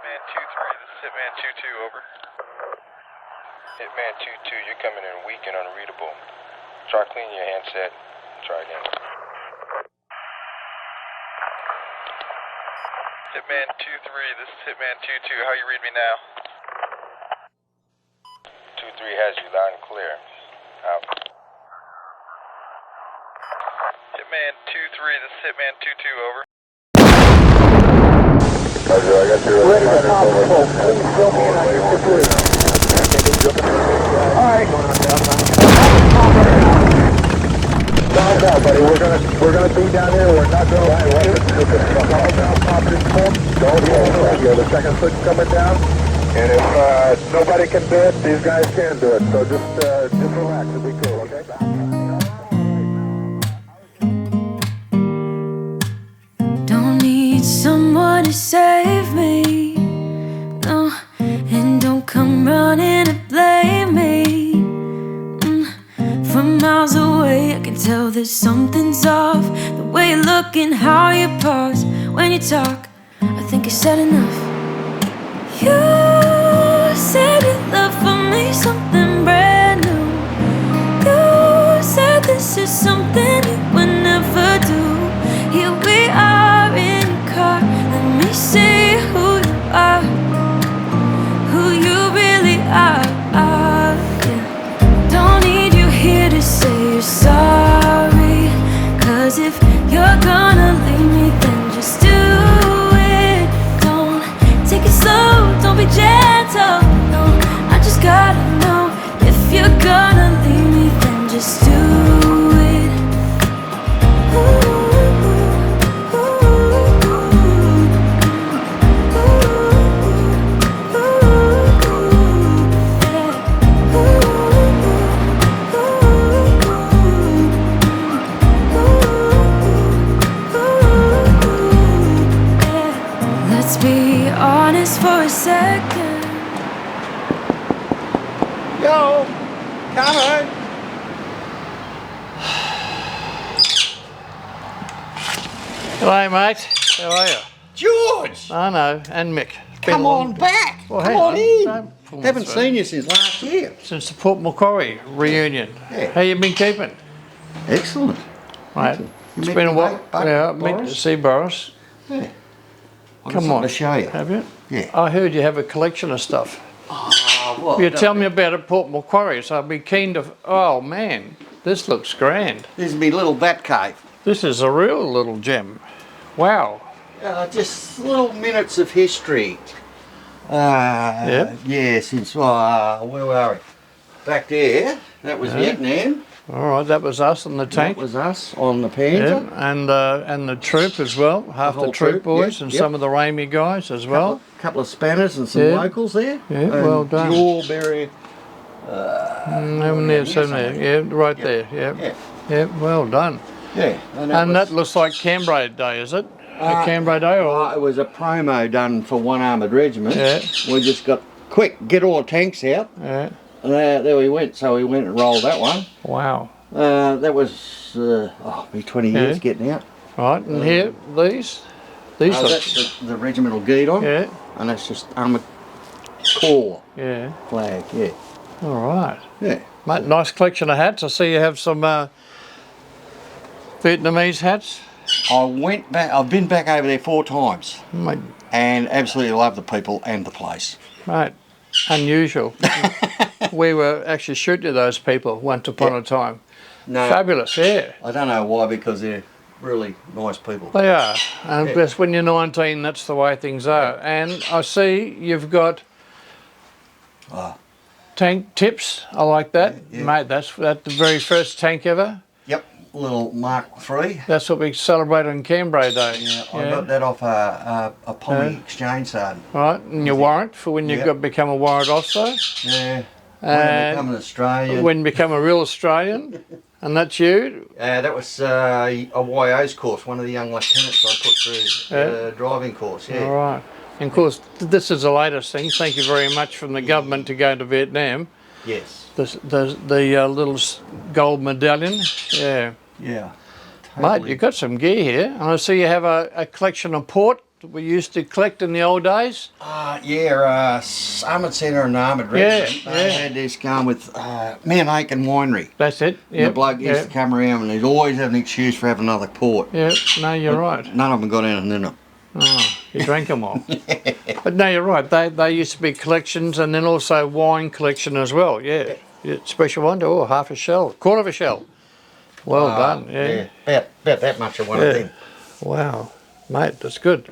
Hitman 2-3, this is Hitman 2-2, over. Hitman 2-2, you're coming in weak and unreadable. Try cleaning your handset. Try again. Hitman 2-3, this is Hitman 2-2, how you read me now? 2-3 has you loud and clear. Out. Hitman 2-3, this is Hitman 2-2, over. Roger, I got your ready to top over. Please fill me in on your security. Alright. Calm down, buddy. We're gonna be down here. We're not gonna shoot. Calm down, pop this pump. Don't hold the second foot coming down. And if nobody can do it, these guys can do it. So just relax and be cool, okay? Don't need someone to save me, no, and don't come running to blame me. From miles away I can tell that something's off. The way you look and how you pause when you talk, I think I said enough. You said you love for me something brand new. You said this is something you would never do. Here we are in your car, let me see who you are, who you really are, yeah. Don't need you here to say you're sorry, cause if you're gonna leave me then just do it. Don't take it slow, don't be gentle, no, I just gotta know. If you're gonna leave me then just do it. Ooh. Let's be honest for a second. Yo, come on. Hello, mate. How are you? George, I know, and Mick. come on back. Well, Come hang on in. Don't pull me Haven't through. seen you since last year. Since the Port Macquarie reunion. Yeah. How you been keeping? Excellent. Mate, You it's met been a your while. mate, Buck Yeah, I met to Boris? see Boris. Yeah. I've got Come something on. to show you. Have you? Yeah. I heard you have a collection of stuff. Oh, what? You tell me about it, Port Macquarie, so I'd be keen to. Oh man, this looks grand. This is my little bat cave. This is a real little gem. Wow. Just little minutes of history. Yeah, since, where were we? Back there, that was Vietnam. All right, that was us on the That tank. was us on the Yeah, Panzer. and the troop as well. Half the whole troop troop, boys yeah, and yep. some of the Ramey guys as well. Couple of spanners and some Yeah. locals there. Yeah, And well done. Jawberry. Over there, somewhere. Yeah, right there. Yeah. Yeah. Yeah, well done. Yeah. And that looks like Cambrai Day, is it? A Cambrai Day or? It was a promo done for one armoured regiment. Yeah. We just got, quick, get all the tanks out. Yeah. And there we went. So we went and rolled that one. Wow. That was, be 20 years Yeah. getting out. Right, and here, these look. That's the regimental guidon. Yeah. And that's just armoured corps Yeah. flag, yeah. All right. Yeah. Mate, nice collection of hats. I see you have some Vietnamese hats. I went back, I've been back over there 4 times Mate, and absolutely love the people and the place. mate, unusual. We were actually shooting at those people once upon a time. No, Fabulous, yeah. I don't know why, because they're really nice people. They are. And just when you're 19, that's the way things are. And I see you've got tank tips. I like that. Yeah. Mate, that's the very first tank ever. Yep, little Mark III. That's what we celebrate on Cambrai Day. Yeah, I got that off a Pommy exchange sergeant. Right, and your warrant for when you Yep. become a warrant officer. Yeah, when I become an Australian. When you become a real Australian. And that's you. That was a YO's course, one of the young lieutenants I put through the driving course, yeah. All right. And of course, this is the latest thing. Thank you very much from the government to go to Vietnam. Yes. The little gold medallion. Yeah. Yeah. Mate, you've got some gear here. And I see you have a collection of port that we used to collect in the old days? Armoured Centre and Armoured Regiment. They had this going with Man Aiken Winery. That's it. And the bloke used to come around and he'd always have an excuse for having another port. Yeah, no, you're right. None of them got anything in them. Oh, you drank them all. But no, you're right. They used to be collections and then also wine collection as well. Yeah. Special one, half a shell, quarter of a shell. Well done. Yeah. About that much of one of them. Wow, mate, that's good.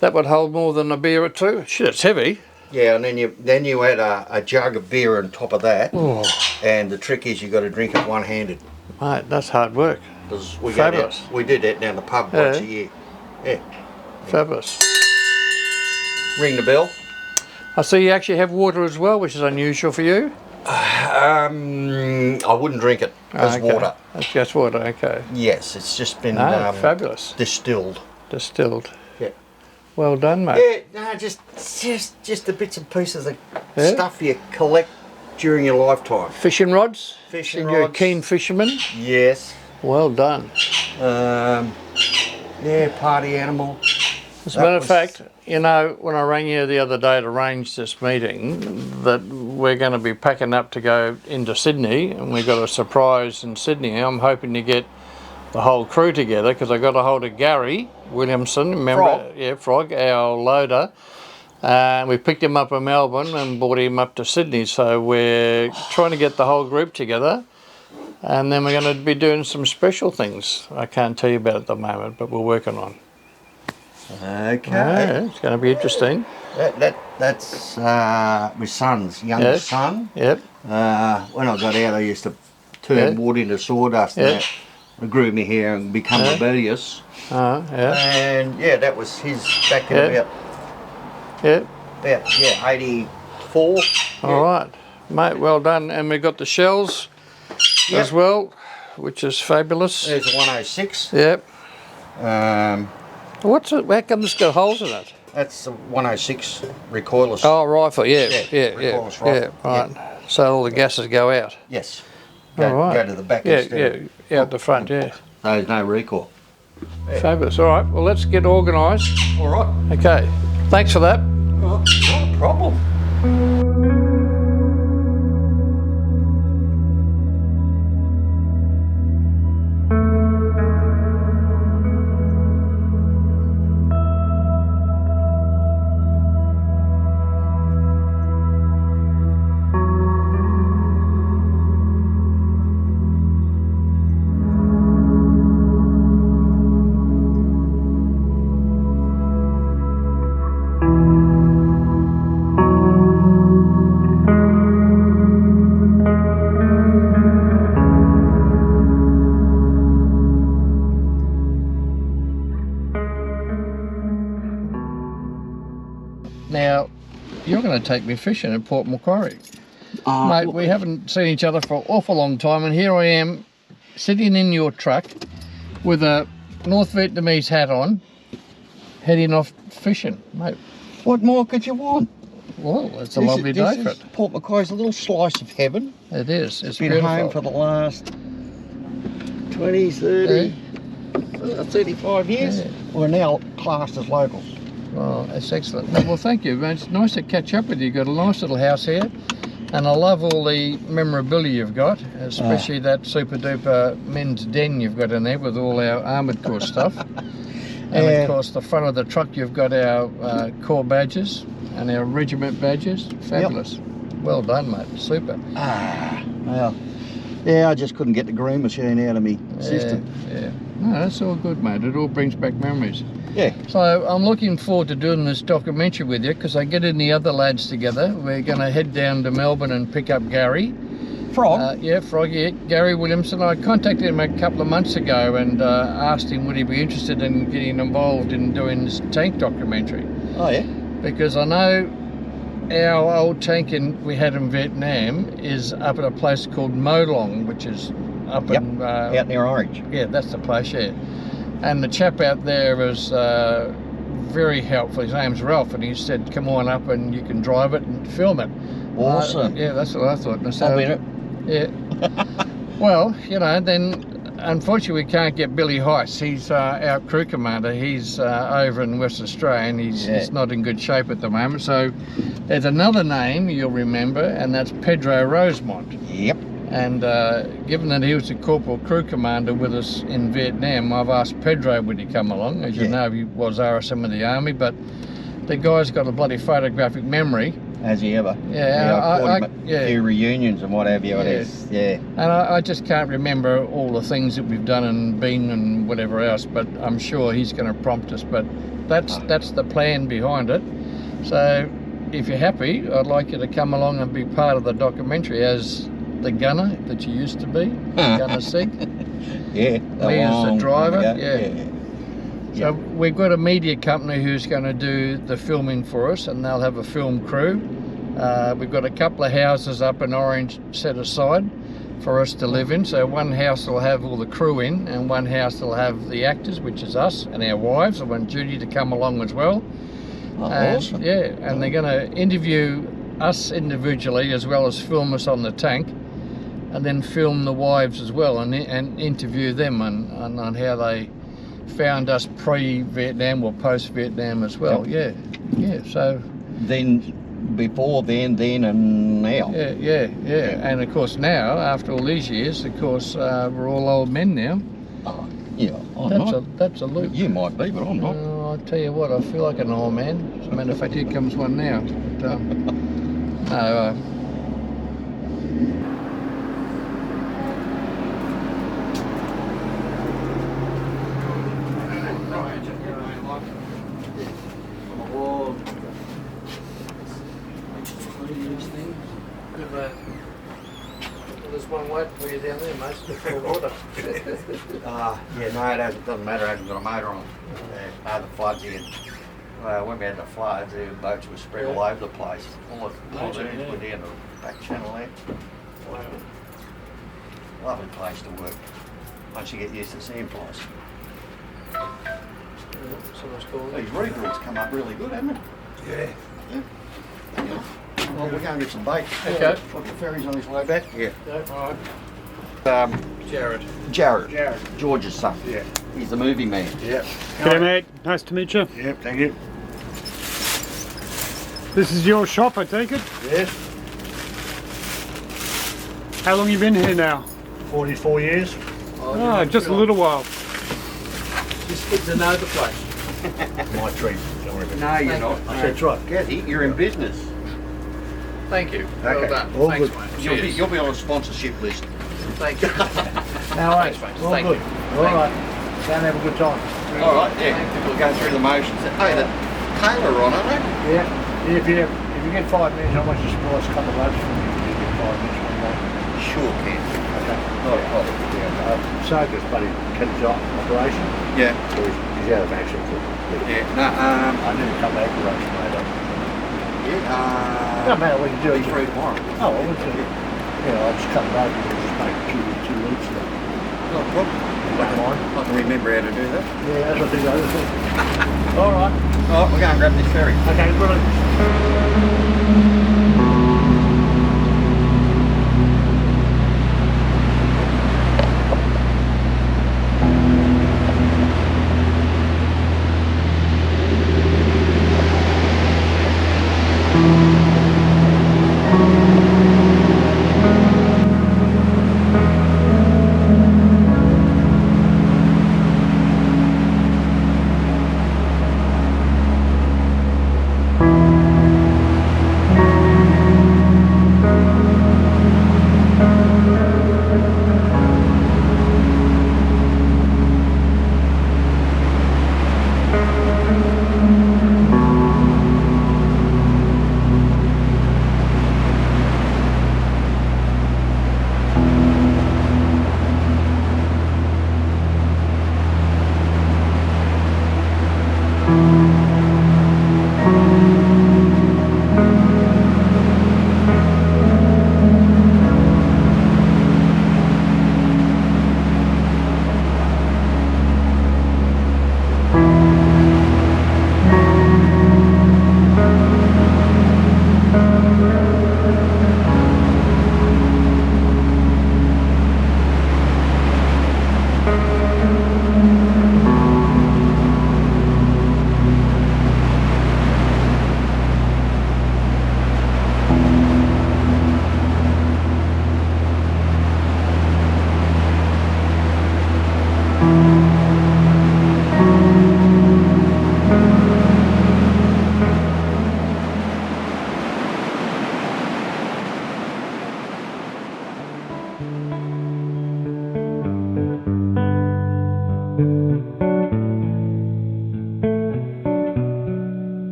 That would hold more than a beer or two. Shit, it's heavy. Yeah, and then you add a jug of beer on top of that. Oh. And the trick is you got to drink it one-handed. Mate, that's hard work. Fabulous. We did that down the pub once a year. Yeah. Fabulous. Ring the bell. I see you actually have water as well, which is unusual for you. I wouldn't drink it as water. That's just water, okay. Yes, it's just been fabulous. Distilled. Distilled. Yeah. Well done, mate. Yeah, no, just the bits and pieces of stuff you collect during your lifetime. Fishing rods? Fishing rods. You're a rods. keen fisherman? Yes. Well done. Party animal. As a matter of fact, you know, when I rang you the other day to arrange this meeting, that we're going to be packing up to go into Sydney, and we've got a surprise in Sydney. I'm hoping to get the whole crew together because I got a hold of Gary Williamson, remember? Frog. Yeah, Frog, our loader. We picked him up in Melbourne and brought him up to Sydney. So we're trying to get the whole group together, and then we're going to be doing some special things. I can't tell you about it at the moment, but we're working on. Okay. Yeah, it's going to be interesting. That's my son's youngest son. Yep. When I got out, I used to turn wood into sawdust. And that grew me hair and become rebellious. And that was his back in about 84. All right, mate. Well done. And we've got the shells as well, which is fabulous. There's a 106. Yep. What's it? How come it's got holes in it? That's the 106 recoilless. Oh, rifle. Yeah. Recoilless rifle. Right. So all the gases go out. Yes. Go to the back instead. Yeah, out the front. Yeah. There's no recoil. Fabulous. All right. Well, let's get organised. All right. Okay. Thanks for that. Not a problem. Now, you're going to take me fishing at Port Macquarie. Mate, we haven't seen each other for an awful long time, and here I am sitting in your truck with a North Vietnamese hat on, heading off fishing. Mate, what more could you want? Well, it's a lovely day for it. Port Macquarie's a little slice of heaven. It is. It's been beautiful. Home for the last 20, 30, 35 years. Yeah. We're now classed as locals. Well, that's excellent. Well, thank you. It's nice to catch up with you. You've got a nice little house here, and I love all the memorabilia you've got, especially that super duper men's den you've got in there with all our armoured corps stuff. And of course, the front of the truck you've got our corps badges and our regiment badges. Fabulous. Yep. Well done, mate. Super. Well, yeah, I just couldn't get the green machine out of me system. Yeah. No, that's all good, mate. It all brings back memories. Yeah. So I'm looking forward to doing this documentary with you because I get in the other lads together. We're going to head down to Melbourne and pick up Gary. Frog? Frog, Gary Williamson. I contacted him a couple of months ago and asked him would he be interested in getting involved in doing this tank documentary. Oh, yeah? Because I know our old tank we had in Vietnam is up at a place called Mo Long, which is up in... out near Orange. Yeah, that's the place, yeah. And the chap out there was very helpful. His name's Ralph, and he said, come on up and you can drive it and film it. Awesome. Yeah, that's what I thought. And so, I'll be in it. Yeah. Well, you know, then unfortunately, we can't get Billy Heiss. He's our crew commander. He's over in West Australia, and he's not in good shape at the moment. So there's another name you'll remember, and that's Pedro Rosemond. Yep. And given that he was the corporal crew commander with us in Vietnam, I've asked Pedro would he come along. As you know, he was RSM of the Army, but the guy's got a bloody photographic memory. Has he ever? Yeah, a few reunions and what have you. And I just can't remember all the things that we've done and been and whatever else, but I'm sure he's going to prompt us. But that's the plan behind it. So if you're happy, I'd like you to come along and be part of the documentary as the gunner that you used to be, Gunner Sig. Yeah. Me as the driver. Yeah. So we've got a media company who's going to do the filming for us, and they'll have a film crew. We've got a couple of houses up in Orange set aside for us to live in. So one house will have all the crew in, and one house will have the actors, which is us and our wives. I want Judy to come along as well. Awesome. Yeah, and they're going to interview us individually as well as film us on the tank, and then film the wives as well, and interview them on how they found us pre-Vietnam or post-Vietnam as well. Yep. Yeah. So then, before then, and now. Yeah. And of course now, after all these years, of course we're all old men now. Yeah, I'm not. That's a loop. You might be, but I'm not. I'll tell you what, I feel like an old man. As a matter of fact, here comes one now. But, no. There's one waiting for you down there, mate. It's full of water. Yeah, no, it doesn't matter. I haven't got a motor on. The floods again. When we had the floods, the boats were spread all over the place. All the pontoons were down the back channel there. Wow. Lovely place to work. Once you get used to seeing flies. These regrets come up really good, haven't they? Yeah. Well, we're going to get some bait. Okay. Got the ferries on his way back. Yeah. All right. Jared. George's son. Yeah. He's the movie man. Yep. G'day mate, nice to meet you. Yep, thank you. This is your shop, I take it? Yes. How long you been here now? 44 years. Oh, just a little while. Just get to know the place. My treat. Don't worry about it. No, you're not. I said try. Getty, you're in business. Thank you. Okay. Well done. All Thanks, good. mate. You'll be on a sponsorship list. Thank you. Now, Thanks, mate. all Thank good. you. All right. Go and have a good time. All right, yeah. We'll go through the motions. Hey, the Taylor on, aren't they? Yeah. If you get 5 minutes, I want you to supply us a couple of loads from you. You get 5 minutes one day. Sure can. Okay. Not a problem. Soga's buddy Ken's operation. Yeah. So he's out of action. Yeah. No, I need to come back to operation later. Yeah. No matter what you do. Be free tomorrow. Oh, well, it's I'll just come back and just make 2 weeks of it. Not a problem. I can remember how to do that. Yeah, that's what they do. All right. All right, we're going to grab this ferry. Okay, brilliant.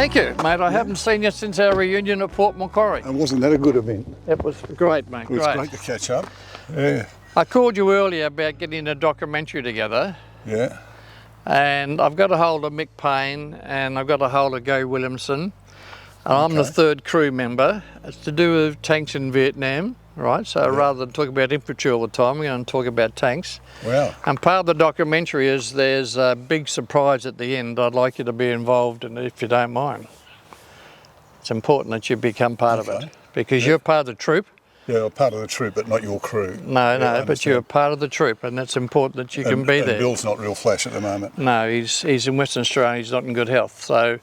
Thank you, mate. I haven't seen you since our reunion at Port Macquarie. And wasn't that a good event? It was great, mate. It was great to catch up. Yeah. I called you earlier about getting a documentary together. Yeah. And I've got a hold of Mick Payne and I've got a hold of Gary Williamson. And I'm the third crew member. It's to do with tanks in Vietnam, right? So rather than talk about infantry all the time, we're going to talk about tanks. Wow. And part of the documentary is there's a big surprise at the end. I'd like you to be involved in it if you don't mind. It's important that you become part of it because you're part of the troop. Yeah, I'm part of the troop, but not your crew. No, but you're part of the troop, and it's important that you can be there. Bill's not real flash at the moment. No, he's in Western Australia. He's not in good health. So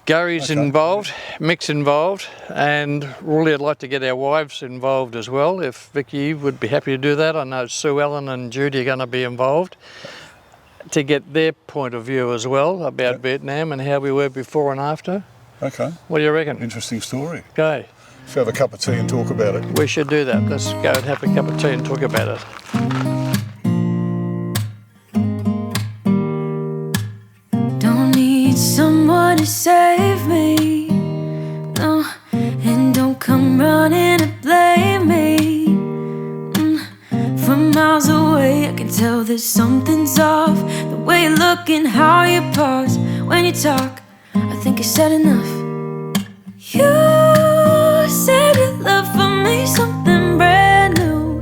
Gary's involved, Mick's involved, and really I'd like to get our wives involved as well. If Vicky would be happy to do that, I know Sue Ellen and Judy are going to be involved to get their point of view as well about Vietnam and how we were before and after. Okay. What do you reckon? Interesting story. Okay. Let's have a cup of tea and talk about it. We should do that. Let's go and have a cup of tea and talk about it. Don't need someone to save me, no, and don't come running to blame me. From miles away I can tell that something's off. The way you look and how you pause when you talk, I think I said enough. You said your love for me something brand new.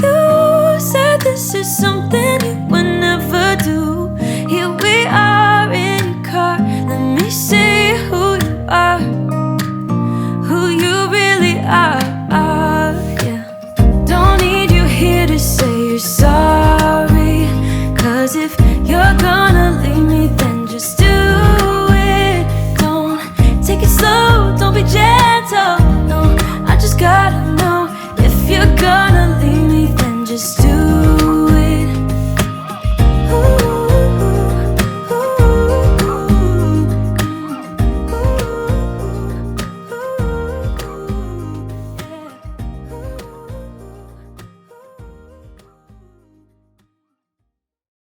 You said this is something you would never do. Here we are in your car. Let me see who you are, who you really are. Yeah. Don't need you here to say you're sorry, 'cause if you're gonna leave me, then just do it. Don't take it slow, don't be gentle. No, I just gotta know if you're gonna leave me, then just do